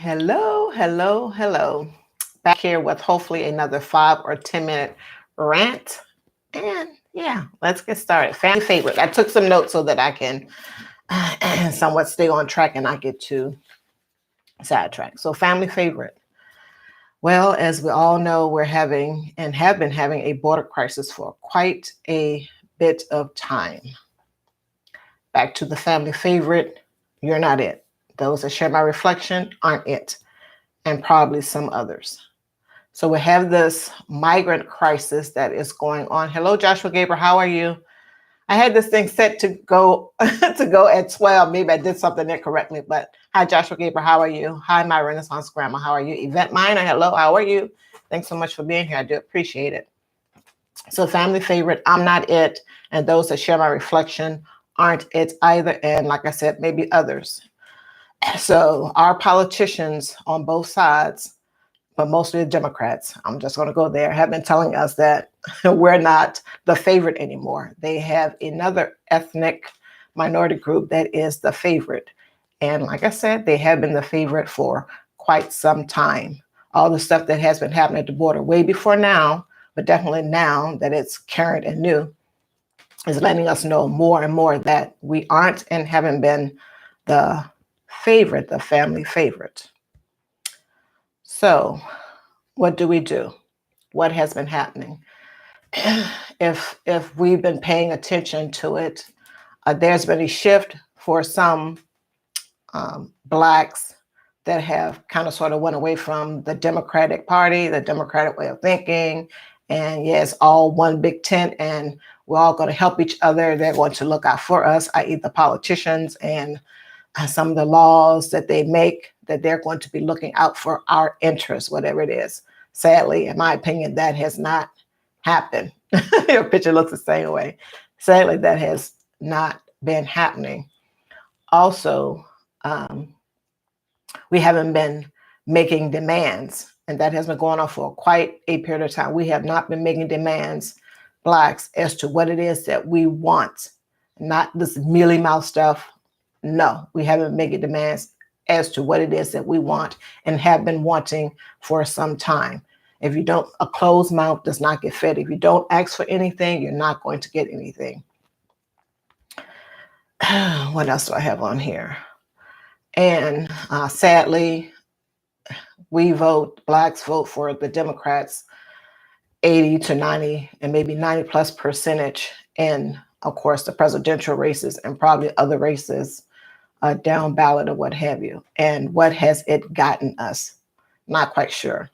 Hello, hello, hello. Back here with hopefully another 5 or 10 minute rant. And yeah, let's get started. Family favorite. I took some notes so that I can somewhat stay on track and not get too sidetracked. So, family favorite. Well, as we all know, we're having and have been having a border crisis for quite a bit of time. Back to the family favorite. You're not it. Those that share my reflection aren't it, and probably some others. So we have this migrant crisis that is going on. Hello, Joshua Gabriel. How are you? I had this thing set to go to go at 12. Maybe I did something incorrectly, but hi, Joshua Gabriel. How are you? Hi, my Renaissance Grandma. How are you? Event Miner. Hello. How are you? Thanks so much for being here. I do appreciate it. So family favorite, I'm not it. And those that share my reflection aren't it either. And like I said, maybe others. So our politicians on both sides, but mostly the Democrats, I'm just going to go there, have been telling us that we're not the favorite anymore. They have another ethnic minority group that is the favorite. And like I said, they have been the favorite for quite some time. All the stuff that has been happening at the border way before now, but definitely now that it's current and new, is letting us know more and more that we aren't and haven't been the favorite, the family favorite. So, what do we do? What has been happening? If we've been paying attention to it, there's been a shift for some blacks that have kind of sort of went away from the Democratic Party, the Democratic way of thinking, and yes, all one big tent, and we're all going to help each other. They're going to look out for us, i.e., the politicians, and some of the laws that they make, that they're going to be looking out for our interests, whatever it is. Sadly, in my opinion, that has not happened. Your picture looks the same way. Sadly, that has not been happening. Also, we haven't been making demands, and that has been going on for quite a period of time. We have not been making demands, blacks, as to what it is that we want, not this mealy mouth stuff. No, we haven't been making demands as to what it is that we want and have been wanting for some time. If you don't, a closed mouth does not get fed. If you don't ask for anything, you're not going to get anything. What else do I have on here? And sadly, blacks vote for the Democrats 80 to 90 and maybe 90 plus percentage in, of course, the presidential races and probably other races down ballot or what have you. And what has it gotten us? Not quite sure.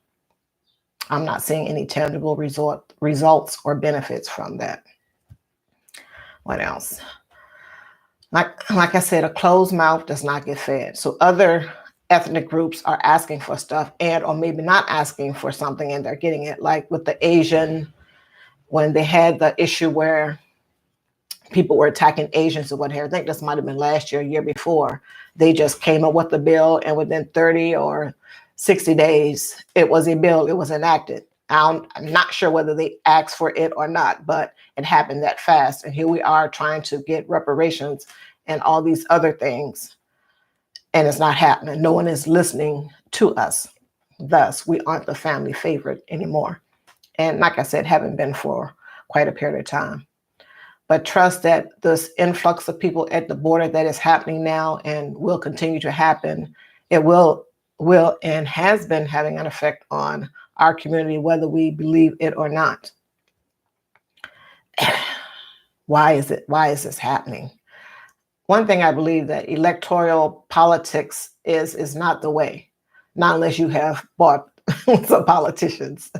I'm not seeing any tangible results or benefits from that. What else? Like I said, a closed mouth does not get fed. So other ethnic groups are asking for stuff and or maybe not asking for something and they're getting it. Like with the Asian, when they had the issue where people were attacking Asians or whatever. I think this might have been last year, year before. They just came up with the bill, and within 30 or 60 days, it was a bill. It was enacted. I'm not sure whether they asked for it or not, but it happened that fast. And here we are trying to get reparations and all these other things, and it's not happening. No one is listening to us. Thus, we aren't the family favorite anymore. And like I said, haven't been for quite a period of time. But trust that this influx of people at the border that is happening now and will continue to happen, it will and has been having an effect on our community, whether we believe it or not. Why is this happening? One thing I believe that electoral politics is not the way, not unless you have bought some politicians.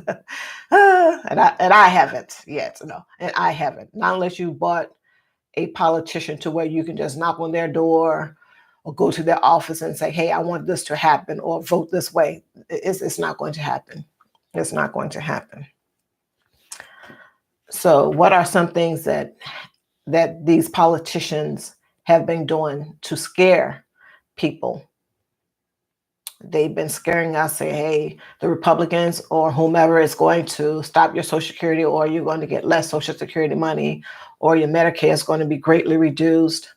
and I haven't yet. No, and I haven't. Not unless you bought a politician to where you can just knock on their door or go to their office and say, hey, I want this to happen or vote this way. It's not going to happen. It's not going to happen. So what are some things that these politicians have been doing to scare people? They've been scaring us, say, hey, the Republicans or whomever is going to stop your Social Security, or you're going to get less Social Security money, or your Medicare is going to be greatly reduced,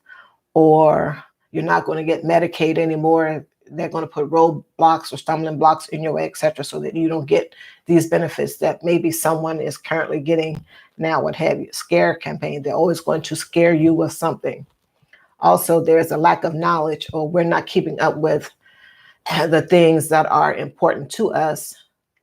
or you're not going to get Medicaid anymore. they're going to put roadblocks or stumbling blocks in your way, etc., so that you don't get these benefits that maybe someone is currently getting now, what have you. Scare campaign. They're always going to scare you with something. Also, there's a lack of knowledge, or we're not keeping up with the things that are important to us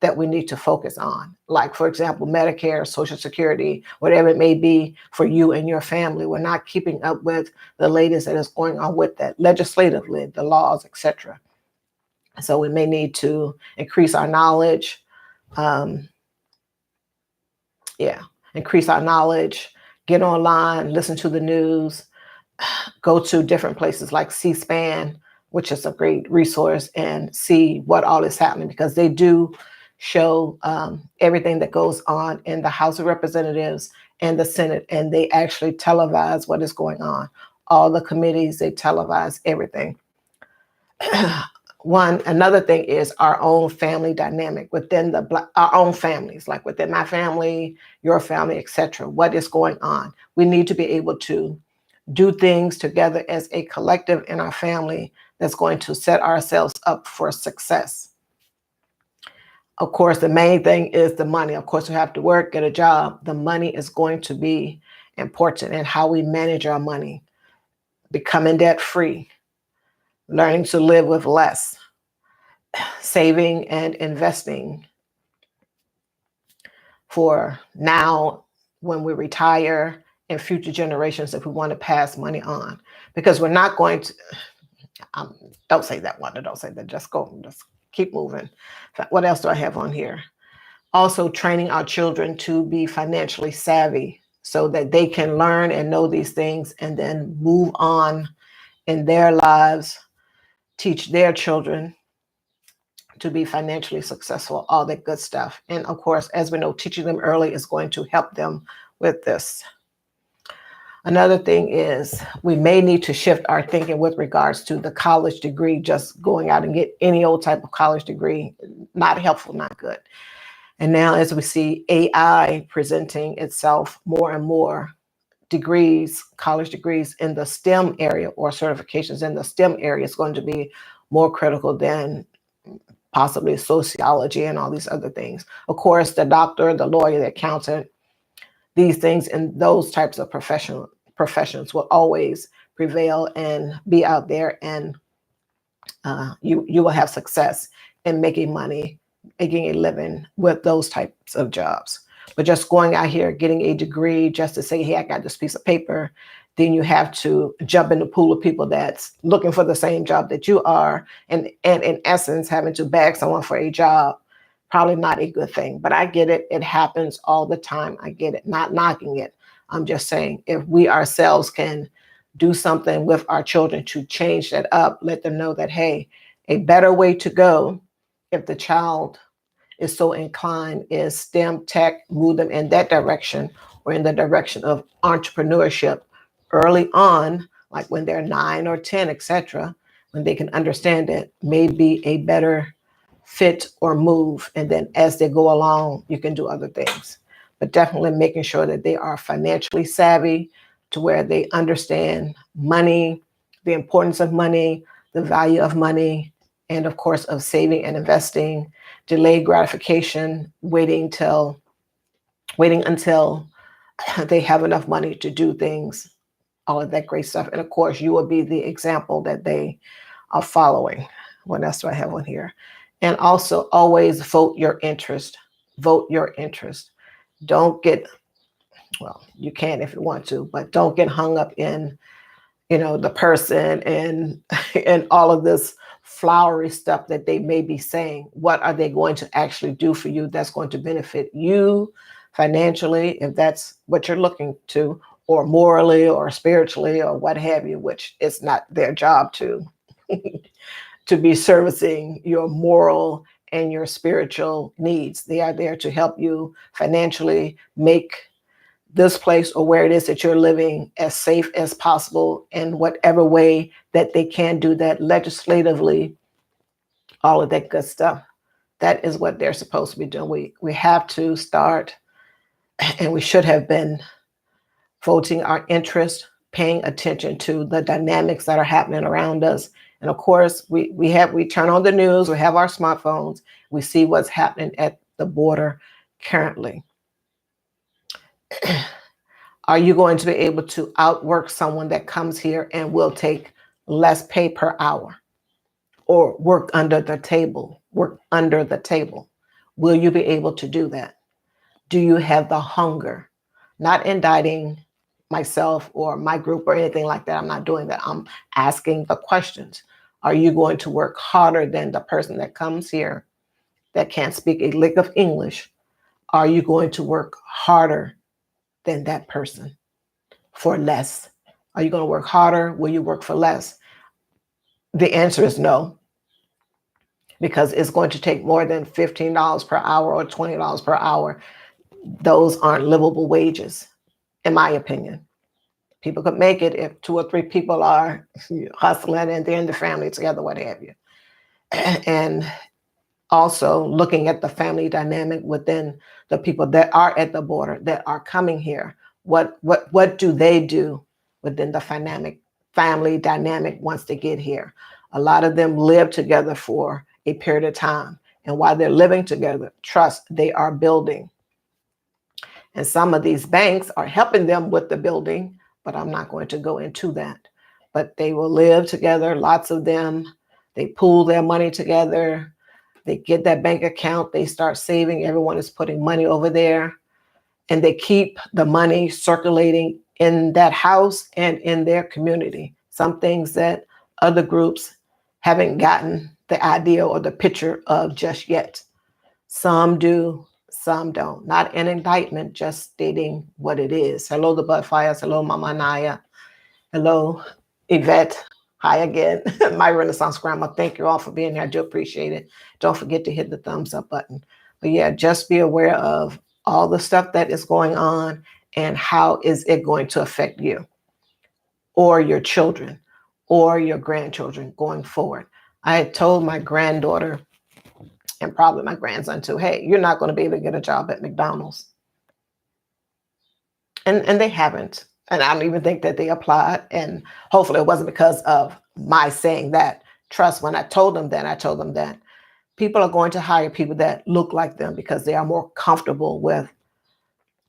that we need to focus on. Like, for example, Medicare, Social Security, whatever it may be for you and your family. We're not keeping up with the latest that is going on with that legislatively, the laws, etc. So we may need to increase our knowledge. Increase our knowledge, get online, listen to the news, go to different places like C-SPAN, which is a great resource, and see what all is happening, because they do show everything that goes on in the House of Representatives and the Senate, and they actually televise what is going on. All the committees, they televise everything. Another thing is our own family dynamic within our own families, like within my family, your family, etc. What is going on? We need to be able to do things together as a collective in our family that's going to set ourselves up for success. Of course, the main thing is the money. Of course, we have to work, get a job. The money is going to be important, and how we manage our money, becoming debt free, learning to live with less, saving and investing for now, when we retire, and future generations if we want to pass money on. Because we're not going to, don't say that one, don't say that, just keep moving. What else do I have on here? Also, training our children to be financially savvy so that they can learn and know these things and then move on in their lives, teach their children to be financially successful, all that good stuff. And of course, as we know, teaching them early is going to help them with this. Another thing is we may need to shift our thinking with regards to the college degree, just going out and get any old type of college degree, not helpful, not good. And now as we see AI presenting itself more and more, degrees, college degrees in the STEM area or certifications in the STEM area is going to be more critical than possibly sociology and all these other things. Of course, the doctor, the lawyer, the accountant, these things and those types of professions will always prevail and be out there, and you will have success in making money, making a living with those types of jobs. But just going out here, getting a degree just to say, hey, I got this piece of paper, then you have to jump in the pool of people that's looking for the same job that you are, and in essence, having to beg someone for a job. Probably not a good thing, but I get it. It happens all the time. I get it, not knocking it. I'm just saying, if we ourselves can do something with our children to change that up, let them know that, hey, a better way to go, if the child is so inclined, is STEM, tech, move them in that direction, or in the direction of entrepreneurship early on, like when they're 9 or 10, etc., when they can understand it, may be a better fit or move. And then as they go along, you can do other things. But definitely making sure that they are financially savvy to where they understand money, the importance of money, the value of money, and of course of saving and investing, delayed gratification, waiting until they have enough money to do things, all of that great stuff. And of course, you will be the example that they are following. What else do I have on here? And also always vote your interest. Vote your interest. Don't get, well, you can if you want to, but don't get hung up in, the person and all of this flowery stuff that they may be saying. What are they going to actually do for you that's going to benefit you financially, if that's what you're looking to, or morally or spiritually or what have you, which is not their job to be servicing your moral and your spiritual needs. They are there to help you financially make this place or where it is that you're living as safe as possible in whatever way that they can do that legislatively, all of that good stuff. That is what they're supposed to be doing. We have to start, and we should have been voting our interest, paying attention to the dynamics that are happening around us, And of course, we turn on the news, we have our smartphones, we see what's happening at the border currently. Are you going to be able to outwork someone that comes here and will take less pay per hour or work under the table? Work under the table. Will you be able to do that? Do you have the hunger? Not indicting myself or my group or anything like that. I'm not doing that. I'm asking the questions. Are you going to work harder than the person that comes here that can't speak a lick of English? Are you going to work harder than that person for less? Are you going to work harder? Will you work for less? The answer is no, because it's going to take more than $15 per hour or $20 per hour. Those aren't livable wages, in my opinion. People could make it if 2 or 3 people are hustling and they're in the family together, what have you. And also looking at the family dynamic within the people that are at the border, that are coming here. What do they do within the family dynamic once they get here? A lot of them live together for a period of time. And while they're living together, trust they are building. And some of these banks are helping them with the building, but I'm not going to go into that. But they will live together, lots of them. They pool their money together. They get that bank account. They start saving. Everyone is putting money over there. And they keep the money circulating in that house and in their community. Some things that other groups haven't gotten the idea or the picture of just yet. Some do, some don't. Not an indictment, just stating what it is. Hello, the Buttfires. Hello, Mama Naya. Hello, Yvette. Hi again. My Renaissance Grandma. Thank you all for being here. I do appreciate it. Don't forget to hit the thumbs up button. But yeah, just be aware of all the stuff that is going on and how is it going to affect you or your children or your grandchildren going forward. I had told my granddaughter and probably my grandson too, hey, you're not going to be able to get a job at McDonald's. And they haven't. And I don't even think that they applied. And hopefully it wasn't because of my saying that. Trust, when I told them that people are going to hire people that look like them because they are more comfortable with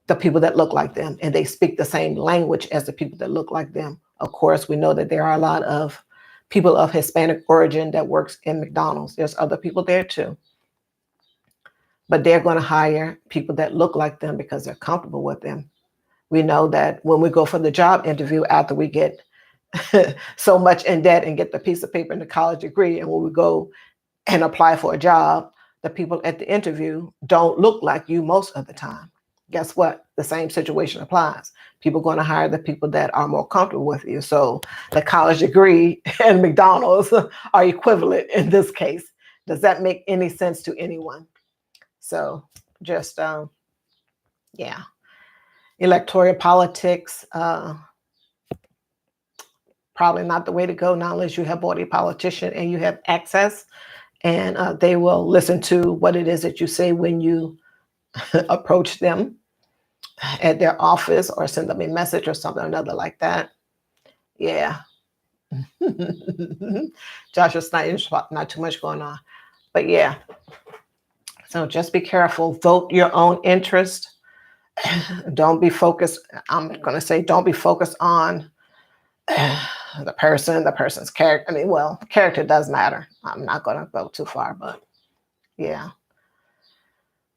the people that look like them and they speak the same language as the people that look like them. Of course, we know that there are a lot of people of Hispanic origin that works in McDonald's. There's other people there too. But they're going to hire people that look like them because they're comfortable with them. We know that when we go for the job interview after we get so much in debt and get the piece of paper and the college degree, and when we go and apply for a job, the people at the interview don't look like you most of the time. Guess what? The same situation applies. People are going to hire the people that are more comfortable with you. So the college degree and McDonald's are equivalent in this case. Does that make any sense to anyone? So just, yeah. Electoral politics, probably not the way to go now unless you have bought a politician and you have access, and they will listen to what it is that you say when you approach them at their office or send them a message or something or another like that. Yeah. Joshua Snyder, not too much going on. But yeah. So just be careful. Vote your own interest. Don't be focused. I'm going to say don't be focused on the person's character. I mean, well, character does matter. I'm not going to go too far, but yeah.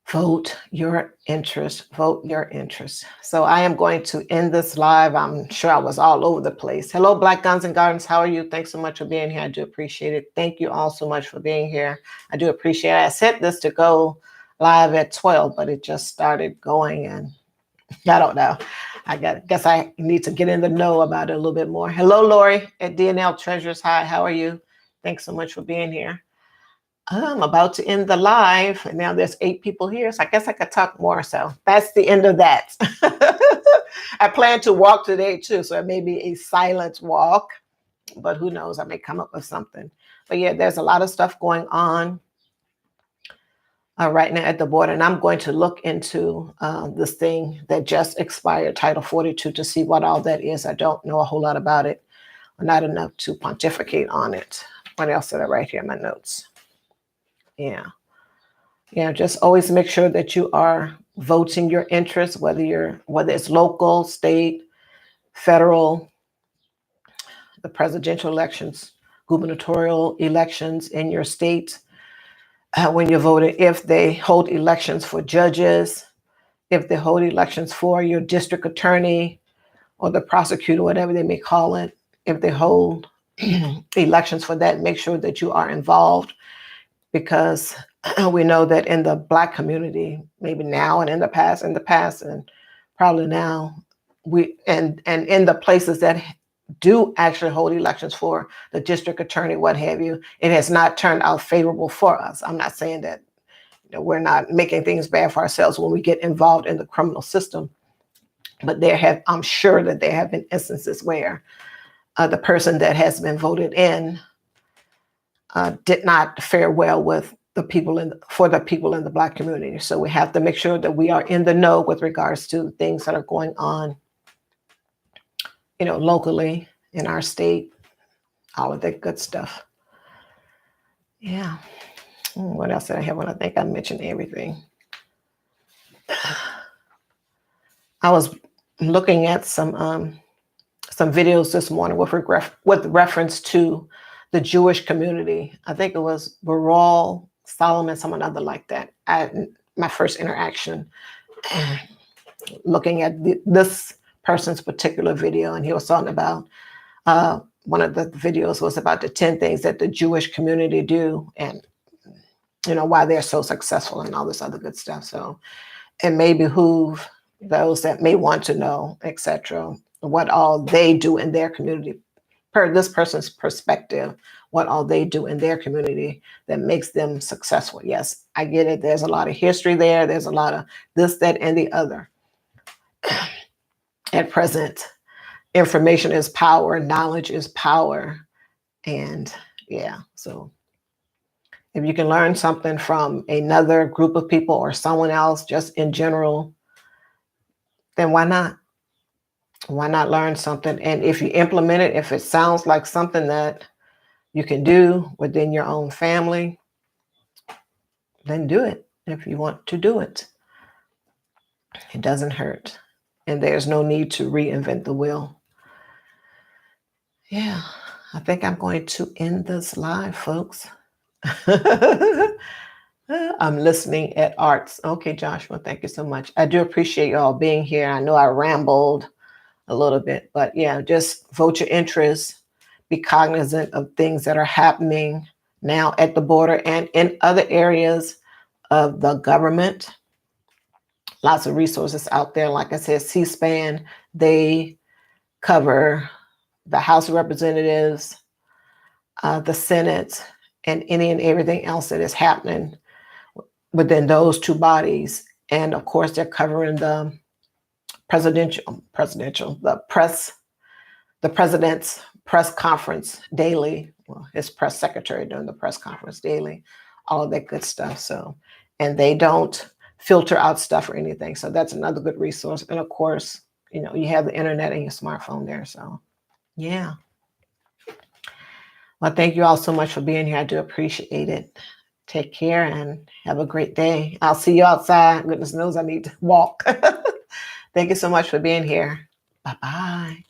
Vote your interest. Vote your interest. So I am going to end this live. I'm sure I was all over the place. Hello, Black Guns and Gardens. How are you? Thanks so much for being here. I do appreciate it. Thank you all so much for being here. I do appreciate it. I set this to go live at 12, but it just started going and I don't know. Guess I need to get in the know about it a little bit more. Hello, Lori at DNL Treasures. Hi, how are you? Thanks so much for being here. I'm about to end the live, and now there's 8 people here, so I guess I could talk more. So that's the end of that. I plan to walk today too, so it may be a silent walk, but who knows? I may come up with something. But yeah, there's a lot of stuff going on right now at the border, and I'm going to look into this thing that just expired, Title 42, to see what all that is. I don't know a whole lot about it, or not enough to pontificate on it. What else did I write here in my notes? Yeah. Yeah, just always make sure that you are voting your interests, whether it's local, state, federal, the presidential elections, gubernatorial elections in your state. When you're voting, if they hold elections for judges, if they hold elections for your district attorney or the prosecutor, whatever they may call it, if they hold elections for that, make sure that you are involved, because we know that in the Black community, maybe now and in the past, and probably now, and in the places that do actually hold elections for the district attorney, what have you, it has not turned out favorable for us. I'm not saying that we're not making things bad for ourselves when we get involved in the criminal system, but I'm sure that there have been instances where the person that has been voted in did not fare well with for the people in the Black community. So we have to make sure that we are in the know with regards to things that are going on, locally in our state, all of that good stuff. Yeah. What else did I have? I think I mentioned everything. I was looking at some videos this morning with reference to the Jewish community. I think it was Baral Solomon, someone other like that. My first interaction looking at this person's particular video, and he was talking about one of the videos was about the 10 things that the Jewish community do, and why they're so successful and all this other good stuff. So it may behoove those that may want to know, etc., what all they do in their community, per this person's perspective, what all they do in their community that makes them successful. Yes, I get it. There's a lot of history there. There's a lot of this, that, and the other. At present, information is power, knowledge is power. And yeah, so if you can learn something from another group of people or someone else, just in general, then why not? Why not learn something? And if you implement it, if it sounds like something that you can do within your own family, then do it if you want to do it. It doesn't hurt. And there's no need to reinvent the wheel. Yeah, I think I'm going to end this live, folks. I'm listening at Arts. Okay, Joshua, thank you so much. I do appreciate you all being here. I know I rambled a little bit, but yeah, just vote your interest. Be cognizant of things that are happening now at the border and in other areas of the government. Lots of resources out there. Like I said, C-SPAN, they cover the House of Representatives, the Senate, and any and everything else that is happening within those two bodies. And of course, they're covering the the president's press conference daily, well, his press secretary doing the press conference daily, all of that good stuff. So, and they don't filter out stuff or anything. So that's another good resource. And of course, you have the internet and your smartphone there. So yeah. Well, thank you all so much for being here. I do appreciate it. Take care and have a great day. I'll see you outside. Goodness knows I need to walk. Thank you so much for being here. Bye-bye.